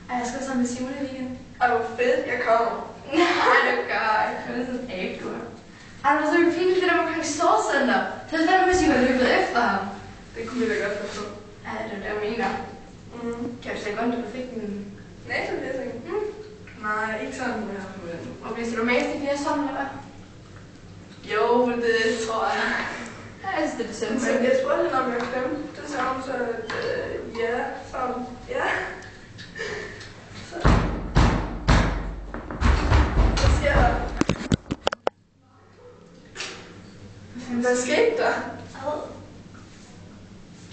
Ej, jeg skal sådan med Simon i weekend. Ej, hvor fedt, jeg kommer. Nej, det gør jeg ikke. Det er sådan en abe-tur. Ej, det var så pinligt, det der omkring Storcenter. Så er det fandme, hvis I var løbet efter ham. Det kunne vi da godt forstå. Ja, det er det, jeg mener. Kan du se godt, at du fik den? NATO-læsning? Nej, ikke sådan, jeg har forventet. Og hvis du mest i 4 sådan, eller hvad? Jo, det tror jeg. Ja, jeg synes, det er det samme. Men jeg spurgte hende, om jeg glemte det samme, så ja, sådan, ja. Så. Hvad sker der? Hvad skete der?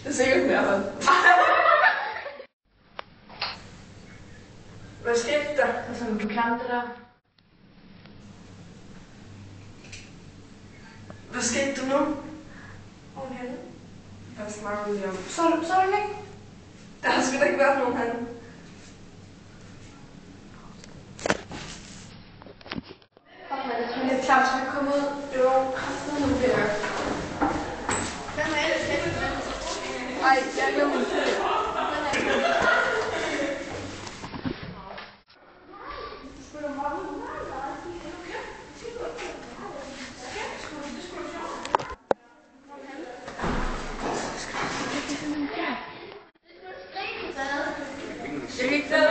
Det er sikkert mere hold. Hvad skete der? Altså, du klamte det der. Hvad skete der nu? Okay. Hvad snakker vi om? Så er det ikke? Der har sgu da ikke været nogen han. Fuck, man, jeg tror, det er klart, så jeg kommer ud. Jo. Nu bliver jeg. Hvem er det? Ej, jeg er jo jeg kan ikke tage det.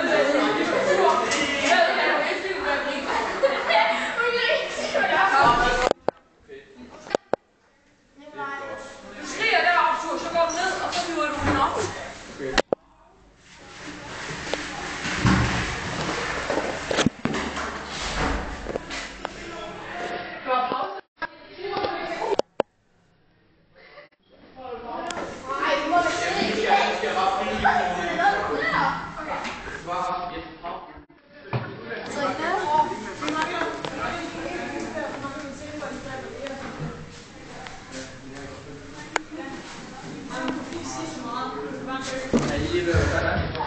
Du skriger deroppe, så går du ned, og så hiver du den op. Aí, velho, caralho.